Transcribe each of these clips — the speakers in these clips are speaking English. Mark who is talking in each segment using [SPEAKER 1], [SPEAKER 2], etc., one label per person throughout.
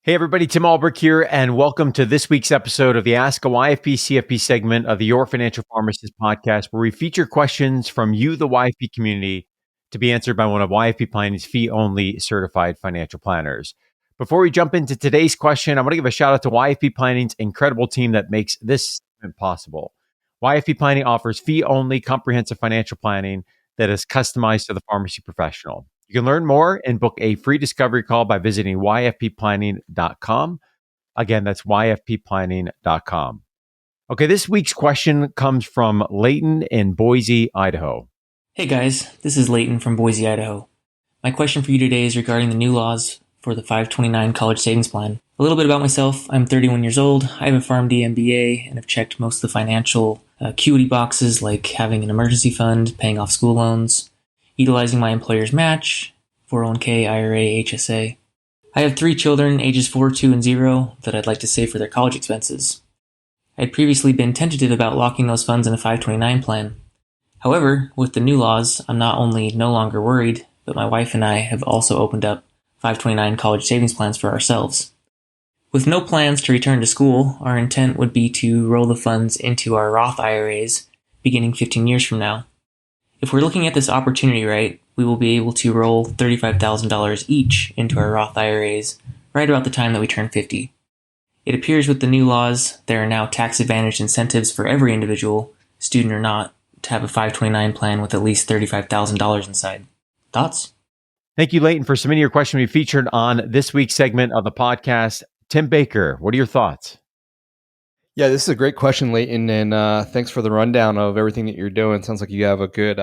[SPEAKER 1] Hey everybody, Tim Albrecht here, and welcome to this week's episode of the Ask a YFP CFP segment of the Your Financial Pharmacist Podcast, where we feature questions from you, the YFP community, to be answered by one of YFP Planning's fee-only certified financial planners. Before we jump into today's question, I want to give a shout out to YFP Planning's incredible team that makes this segment possible. YFP Planning offers fee-only comprehensive financial planning that is customized to the pharmacy professional. You can learn more and book a free discovery call by visiting yfpplanning.com. Again, that's yfpplanning.com. Okay, this week's question comes from Leighton in Boise, Idaho.
[SPEAKER 2] Hey guys, this is Leighton from Boise, Idaho. My question for you today is regarding the new laws for the 529 College Savings Plan. A little bit about myself. I'm 31 years old. I have a PharmD MBA and have checked most of the financial acuity boxes like having an emergency fund, paying off school loans, utilizing my employer's match, 401k, IRA, HSA. I have 3 children, ages 4, 2, and 0, that I'd like to save for their college expenses. I had previously been tentative about locking those funds in a 529 plan. However, with the new laws, I'm not only no longer worried, but my wife and I have also opened up 529 college savings plans for ourselves. With no plans to return to school, our intent would be to roll the funds into our Roth IRAs beginning 15 years from now. If we're looking at this opportunity right, we will be able to roll $35,000 each into our Roth IRAs right about the time that we turn 50. It appears with the new laws, there are now tax-advantaged incentives for every individual, student or not, to have a 529 plan with at least $35,000 inside. Thoughts?
[SPEAKER 1] Thank you, Leighton, for submitting your question to be featured on this week's segment of the podcast. Tim Baker, what are your thoughts?
[SPEAKER 3] Yeah, this is a great question, Leighton, and thanks for the rundown of everything that you're doing. Sounds like you have a good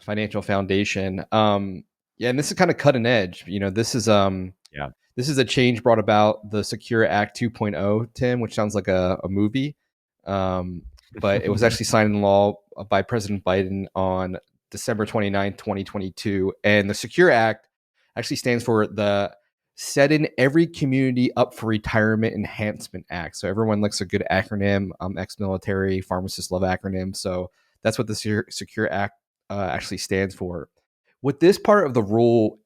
[SPEAKER 3] financial foundation. And this is kind of cutting edge. This is a change brought about the Secure Act 2.0, Tim, which sounds like a movie, but it was actually signed into law by President Biden on December 29, 2022, and the Secure Act actually stands for the Setting Every Community Up for Retirement Enhancement Act. So everyone likes a good acronym. Ex-military pharmacists love acronyms. So that's what the Secure Act actually stands for. What this part of the rule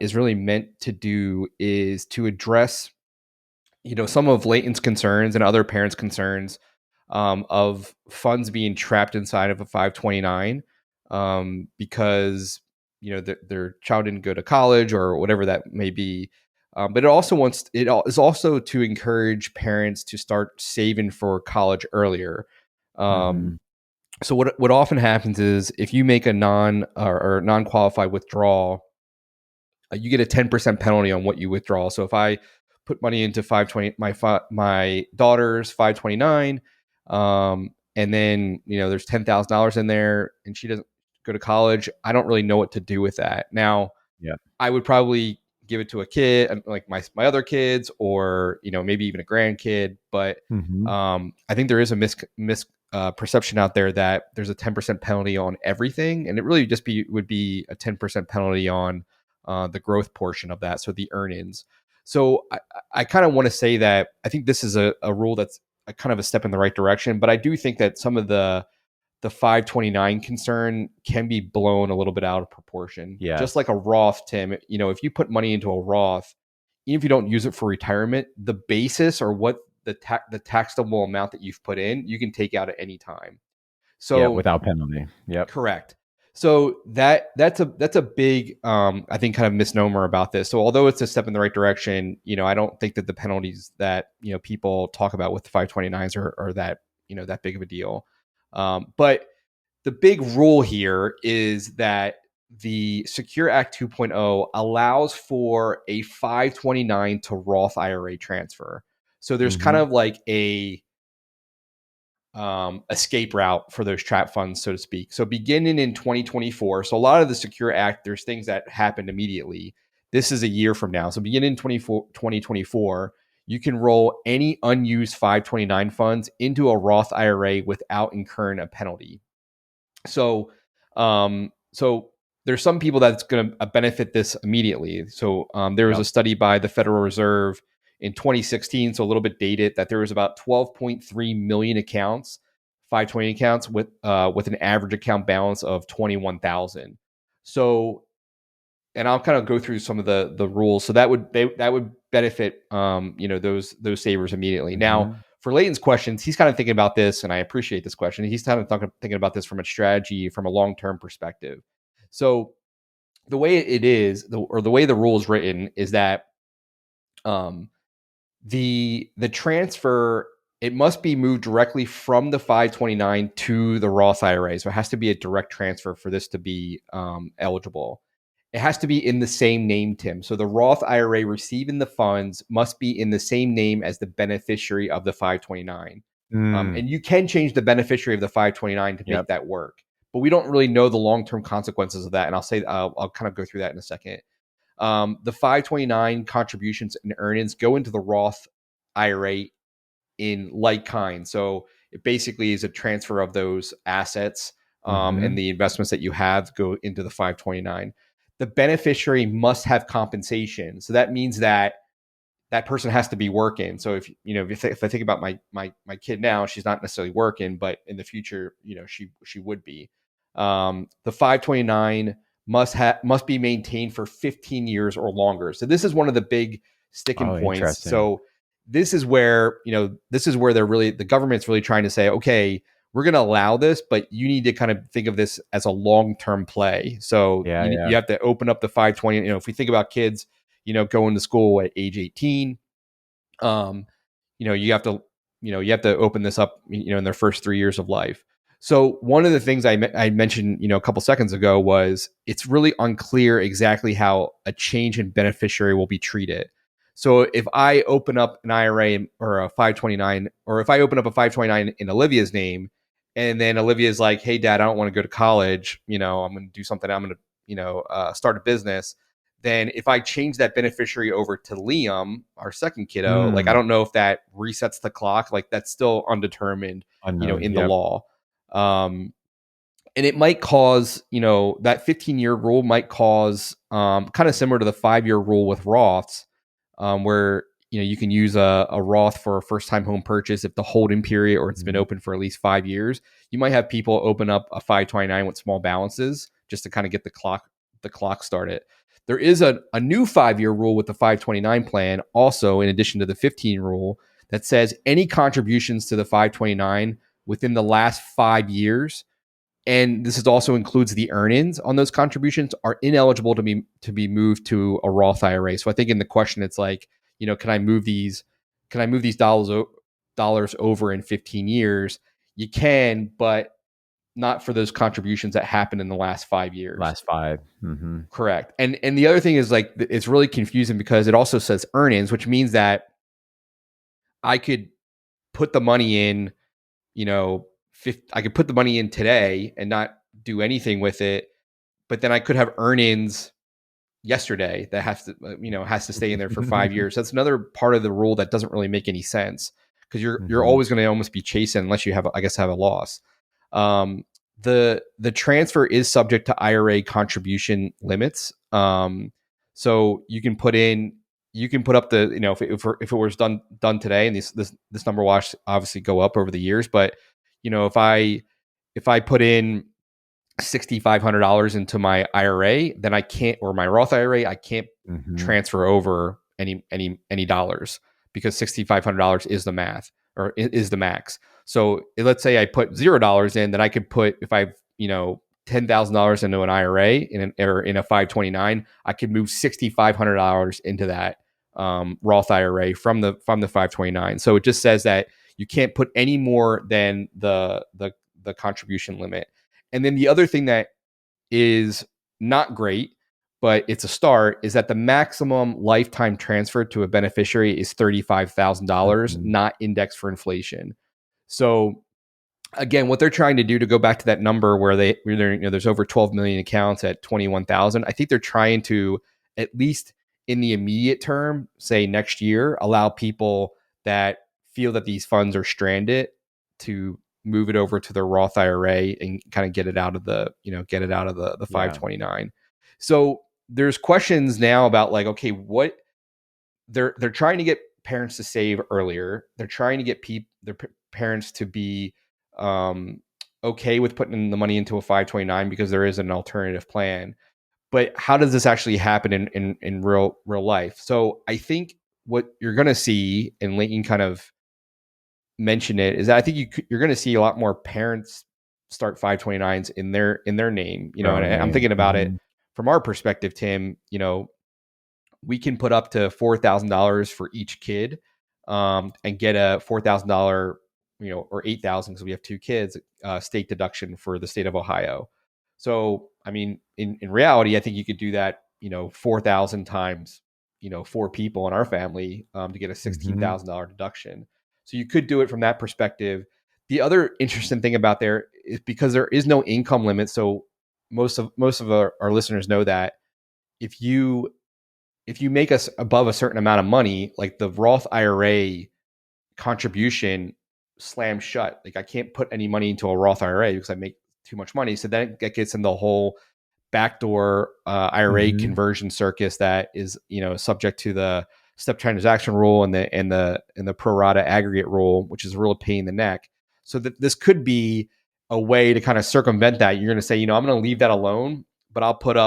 [SPEAKER 3] is really meant to do is to address, some of Leighton's concerns and other parents' concerns of funds being trapped inside of a 529 because their child didn't go to college or whatever that may be. But it is also to encourage parents to start saving for college earlier. So what often happens is if you make a non-qualified withdrawal, you get a 10% penalty on what you withdraw. So if I put money into 520, my daughter's 529, and then there's $10,000 in there, and she doesn't go to college, I don't really know what to do with that. Now, I would probably give it to a kid like my other kids, or maybe even a grandkid. But I think there is a misperception out there that there's a 10% penalty on everything, and it really just would be a 10% penalty on the growth portion of that, so the earnings. So I kind of want to say that I think this is a rule that's a kind of a step in the right direction, but I do think that some of the 529 concern can be blown a little bit out of proportion. Yeah. Just like a Roth, Tim, if you put money into a Roth, even if you don't use it for retirement, the basis or what the taxable amount that you've put in, you can take out at any time. So
[SPEAKER 1] without penalty. Yep.
[SPEAKER 3] Correct. So that's a big, I think, kind of misnomer about this. So although it's a step in the right direction, I don't think that the penalties that, people talk about with the 529s are that, that big of a deal. But the big rule here is that the Secure Act 2.0 allows for a 529 to Roth IRA transfer. So there's kind of like a escape route for those trap funds, so to speak. So beginning in 2024, so a lot of the Secure Act, there's things that happened immediately. This is a year from now. So beginning in 2024, you can roll any unused 529 funds into a Roth IRA without incurring a penalty. So there's some people that's going to benefit this immediately. So there was a study by the Federal Reserve in 2016, so a little bit dated, that there was about 12.3 million accounts, 520 accounts with an average account balance of 21,000. So, and I'll kind of go through some of the rules. So that would benefit, those savers immediately. Now, for Leighton's questions, he's kind of thinking about this, and I appreciate this question. He's kind of thinking about this from a strategy, from a long-term perspective. So the way it is, the way the rule is written is that the transfer, it must be moved directly from the 529 to the Roth IRA. So it has to be a direct transfer for this to be eligible. It has to be in the same name, Tim. So the Roth IRA receiving the funds must be in the same name as the beneficiary of the 529. And you can change the beneficiary of the 529 to make that work. But we don't really know the long-term consequences of that. And I'll kind of go through that in a second. The 529 contributions and earnings go into the Roth IRA in like kind. So it basically is a transfer of those assets and the investments that you have go into the 529. The beneficiary must have compensation. So that means that that person has to be working. So if I think about my kid now, she's not necessarily working, but in the future, she would be. The 529 must be maintained for 15 years or longer. So this is one of the big sticking points. So this is where the government's really trying to say, okay, we're going to allow this, but you need to kind of think of this as a long-term play. So you have to open up the 520. If we think about kids, going to school at age 18, you have to open this up, in their first 3 years of life. So one of the things I mentioned, a couple seconds ago was it's really unclear exactly how a change in beneficiary will be treated. So if I open up an IRA or a 529, or if I open up a 529 in Olivia's name, and then Olivia's like, hey, Dad, I don't want to go to college. I'm going to do something. I'm going to, start a business. Then if I change that beneficiary over to Liam, our second kiddo, I don't know if that resets the clock. That's still undetermined, in the law. And it might cause, that 15-year rule might cause kind of similar to the 5-year rule with Roths, where, you can use a Roth for a first-time home purchase if the holding period or it's been open for at least 5 years. You might have people open up a 529 with small balances just to kind of get the clock started. There is a new 5-year rule with the 529 plan, also in addition to the 15 rule, that says any contributions to the 529 within the last 5 years, and this also includes the earnings on those contributions, are ineligible to be moved to a Roth IRA. So I think in the question, it's like, can I move these dollars over in 15 years? You can, but not for those contributions that happened in the last 5 years.
[SPEAKER 1] Last 5.
[SPEAKER 3] Correct. And the other thing is, it's really confusing because it also says earnings, which means that I could put the money in, I could put the money in today and not do anything with it, but then I could have earnings yesterday that has to stay in there for 5 years. That's another part of the rule that doesn't really make any sense, because you're always going to almost be chasing unless you have a loss. The transfer is subject to IRA contribution limits. So you can put up the, if it was done today, and this number will obviously go up over the years, but if I put in $6,500 into my IRA, then I can't, or my Roth IRA, I can't transfer over any dollars, because $6,500 is the math, or is the max. So let's say I put $0 in, then I could put, if I've $10,000 into an IRA in a 529, I could move $6,500 into that Roth IRA from the 529. So it just says that you can't put any more than the contribution limit. And then the other thing that is not great, but it's a start, is that the maximum lifetime transfer to a beneficiary is $35,000, not indexed for inflation. So again, what they're trying to do, to go back to that number where there's over 12 million accounts at 21,000, I think they're trying to, at least in the immediate term, say next year, allow people that feel that these funds are stranded to move it over to their Roth IRA and kind of get it out of the 529. So there's questions now about, okay, what they're trying to get parents to save earlier. They're trying to get their parents to be okay with putting the money into a 529 because there is an alternative plan. But how does this actually happen in real life? So I think what you're going to see, and Leighton kind of mentioned it, is that I think you're going to see a lot more parents start 529s in their name. And I'm thinking about it from our perspective, Tim. We can put up to $4,000 for each kid, and get a $4,000, or $8,000 because we have two kids, state deduction for the state of Ohio. So, I mean, in reality, I think you could do that, 4,000 times, 4 people in our family, to get a $16,000 deduction. So you could do it from that perspective. The other interesting thing about there is because there is no income limit. So most of our listeners know that if you make us above a certain amount of money, like the Roth IRA contribution slams shut. Like I can't put any money into a Roth IRA because I make too much money. So then that gets in the whole backdoor IRA conversion circus that is, subject to the step transaction rule and the pro rata aggregate rule, which is a real pain in the neck. So that this could be a way to kind of circumvent that. You're going to say, I'm going to leave that alone, but I'll put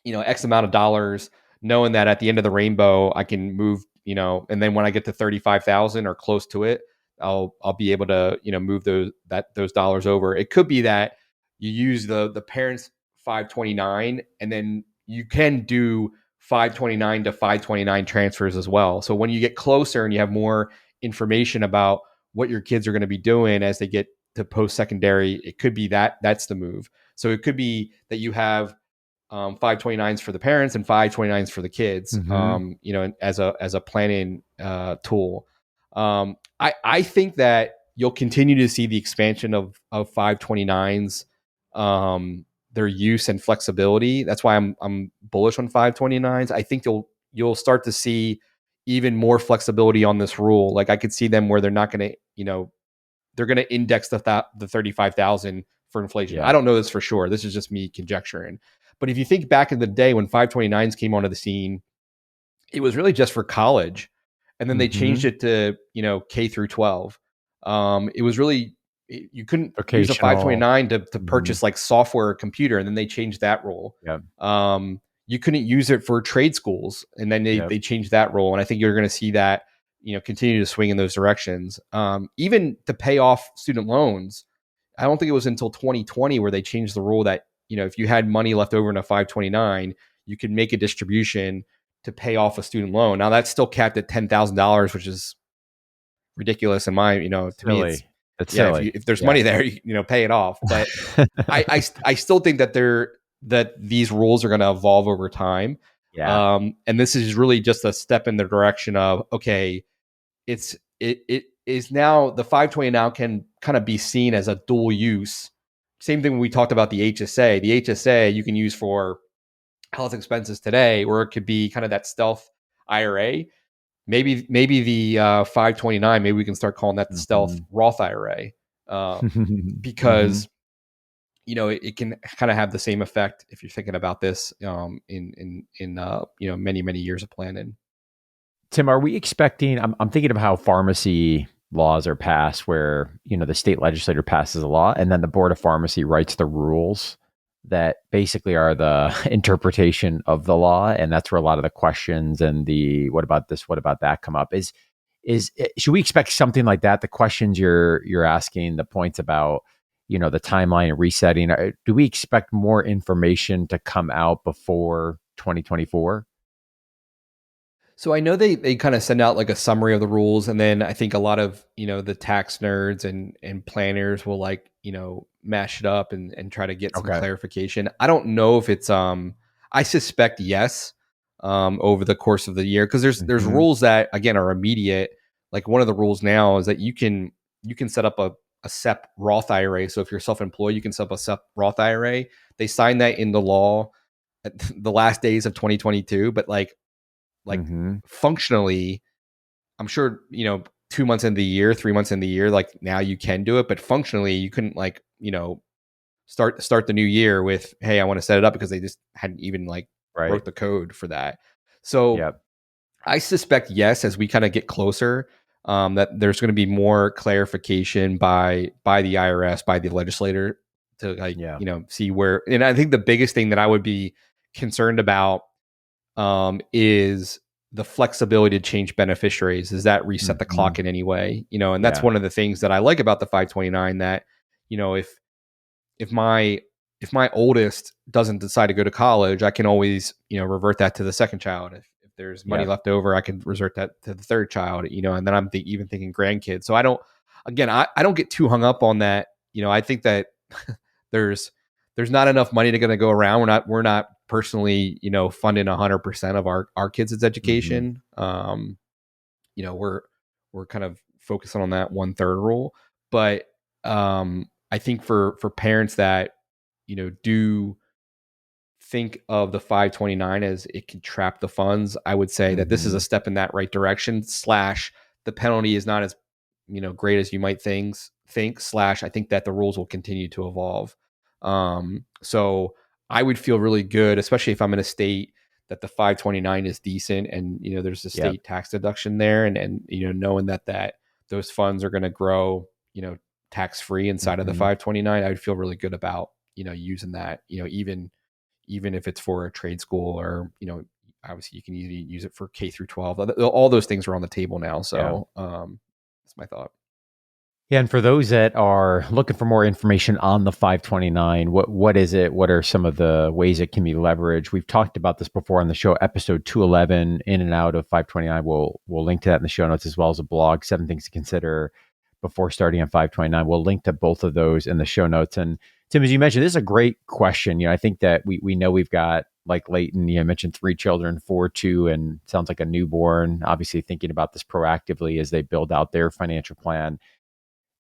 [SPEAKER 3] X amount of dollars, knowing that at the end of the rainbow, I can move, and then when I get to 35,000 or close to it, I'll be able to, move those dollars over. It could be that you use the parents' 529, and then you can do 529 to 529 transfers as well. So when you get closer and you have more information about what your kids are going to be doing as they get to post-secondary, it could be that's the move. So it could be that you have 529s for the parents and 529s for the kids, as a planning tool. I think that you'll continue to see the expansion of 529s, their use and flexibility. That's why I'm bullish on 529s. I think you'll start to see even more flexibility on this rule. Like I could see them where they're not going to, they're going to index the 35,000 for inflation. Yeah. I don't know this for sure. This is just me conjecturing. But if you think back in the day when 529s came onto the scene, it was really just for college. And then they changed it to, K through 12. It was really, you couldn't use a 529 to purchase like software or computer. And then they changed that rule.
[SPEAKER 1] Yep.
[SPEAKER 3] You couldn't use it for trade schools. And then they changed that rule. And I think you're going to see that, continue to swing in those directions. Even to pay off student loans, I don't think it was until 2020 where they changed the rule that, if you had money left over in a 529, you could make a distribution to pay off a student loan. Now that's still capped at $10,000, which is ridiculous in my, to
[SPEAKER 1] silly.
[SPEAKER 3] Me,
[SPEAKER 1] it's silly.
[SPEAKER 3] If there's money there, pay it off. But I still think that these rules are going to evolve over time.
[SPEAKER 1] Yeah.
[SPEAKER 3] And this is really just a step in the direction of, okay, it is now the 520 now can kind of be seen as a dual use. Same thing when we talked about the HSA. The HSA you can use for health expenses today, or it could be kind of that stealth IRA. Maybe the 529, maybe we can start calling that the stealth Roth IRA, because it can kind of have the same effect if you're thinking about this in many years of planning.
[SPEAKER 1] Tim, are we expecting? I'm thinking of how pharmacy laws are passed, where the state legislature passes a law, and then the board of pharmacy writes the rules that basically are the interpretation of the law, and that's where a lot of the questions and the what about this, what about that come up. Is should we expect something like that? The questions you're asking, the points about the timeline and resetting. Do we expect more information to come out before 2024?
[SPEAKER 3] So I know they kind of send out like a summary of the rules, and then I think a lot of the tax nerds and planners will mash it up and try to get some clarification. I don't know if it's I suspect yes, over the course of the year, because there's rules that again are immediate. Like one of the rules now is that you can set up a SEP Roth IRA. So if you're self-employed, you can set up a SEP Roth IRA. They signed that into law at the last days of 2022, but functionally, I'm sure 2 months in the year, 3 months in the year, like now you can do it, but functionally you couldn't start the new year with, hey, I want to set it up, because they just hadn't even wrote the code for that. So I suspect yes, as we kind of get closer, that there's going to be more clarification by the IRS, by the legislator to see where. And I think the biggest thing that I would be concerned about is the flexibility to change beneficiaries, does that reset the clock in any way? And that's one of the things that I like about the 529, that, if my oldest doesn't decide to go to college, I can always, revert that to the second child. If there's money left over, I can revert that to the third child, and then I'm even thinking grandkids. So I don't get too hung up on that. I think that there's not enough money to go around. We're not personally, funding 100% of our kids' education. We're kind of focusing on that 1/3 rule, but I think for parents that, do think of the 529 as it can trap the funds, I would say that this is a step in that right direction. / the penalty is not as, great as you might think. / I think that the rules will continue to evolve. So I would feel really good, especially if I'm in a state that the 529 is decent, and there's a state tax deduction there, and knowing that those funds are going to grow, tax free inside of the 529, I would feel really good about using that. Even if it's for a trade school, or obviously you can use it for K through 12. All those things are on the table now. So that's my thought.
[SPEAKER 1] Yeah, and for those that are looking for more information on the 529, what is it? What are some of the ways it can be leveraged? We've talked about this before on the show, episode 211, in and out of 529. We'll link to that in the show notes, as well as a blog, 7 things to consider before starting on 529. We'll link to both of those in the show notes. And Tim, as you mentioned, this is a great question. I think that we know we've got, like Leighton, you mentioned 3 children, 4, 2, and sounds like a newborn, obviously thinking about this proactively as they build out their financial plan.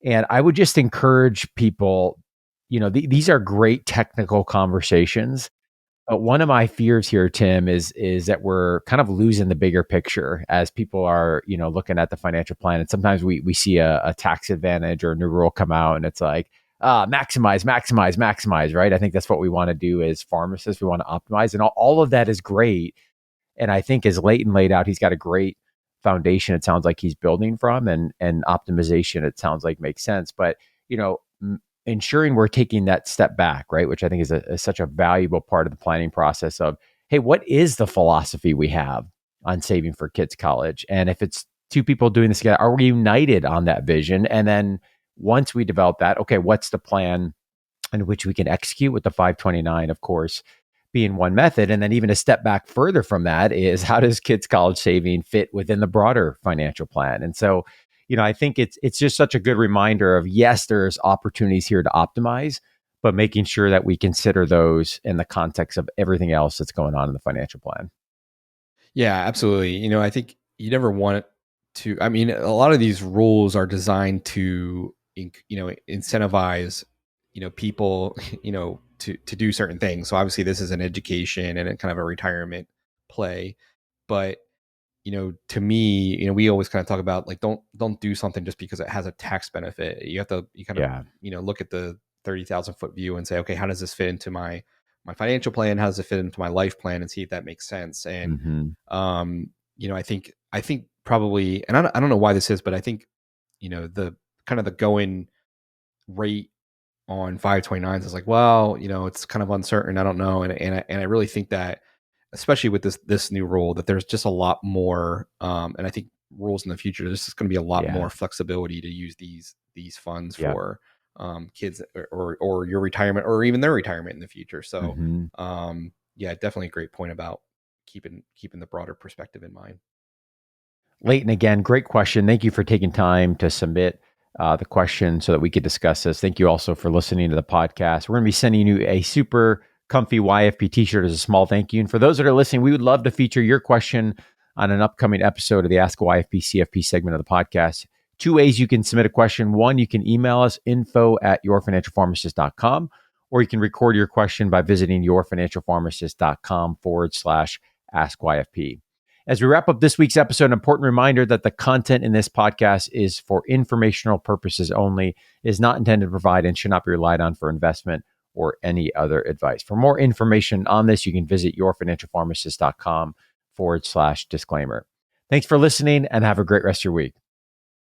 [SPEAKER 1] And I would just encourage people, these are great technical conversations. But one of my fears here, Tim, is that we're kind of losing the bigger picture as people are, looking at the financial plan. And sometimes we see a tax advantage or a new rule come out, and it's like, maximize, right? I think that's what we want to do as pharmacists. We want to optimize, and all of that is great. And I think, as Leighton laid out, he's got a great foundation, it sounds like he's building from, and optimization, it sounds like, makes sense. But ensuring we're taking that step back, right, which I think is such a valuable part of the planning process of, hey, what is the philosophy we have on saving for kids' college? And if it's 2 people doing this together, are we united on that vision? And then once we develop that, okay, what's the plan in which we can execute, with the 529, of course, being one method. And then even a step back further from that is, how does kids' college saving fit within the broader financial plan? And so, I think it's just such a good reminder of, yes, there's opportunities here to optimize, but making sure that we consider those in the context of everything else that's going on in the financial plan.
[SPEAKER 3] Yeah, absolutely. I think you never want to, a lot of these rules are designed to, incentivize, people, to do certain things. So obviously this is an education and a kind of a retirement play, but to me, we always kind of talk about, like, don't do something just because it has a tax benefit. You kind of look at the 30,000 foot view and say, okay, how does this fit into my financial plan? How does it fit into my life plan? And see if that makes sense. And I think probably, and I don't know why this is, but I think the kind of the going rate on 529s is like, well, it's kind of uncertain. I don't know. And I really think that, especially with this new rule, that there's just a lot more, and I think rules in the future, there's just going to be a lot more flexibility to use these funds for kids or your retirement, or even their retirement in the future. So definitely a great point about keeping the broader perspective in mind.
[SPEAKER 1] Leighton, again, great question. Thank you for taking time to submit the question so that we could discuss this. Thank you also for listening to the podcast. We're going to be sending you a super comfy YFP t-shirt as a small thank you. And for those that are listening, we would love to feature your question on an upcoming episode of the Ask a YFP CFP segment of the podcast. 2 ways you can submit a question. 1, you can email us, info@yourfinancialpharmacist.com, or you can record your question by visiting yourfinancialpharmacist.com/ask-YFP. As we wrap up this week's episode, an important reminder that the content in this podcast is for informational purposes only, is not intended to provide, and should not be relied on for investment or any other advice. For more information on this, you can visit yourfinancialpharmacist.com/disclaimer. Thanks for listening, and have a great rest of your week.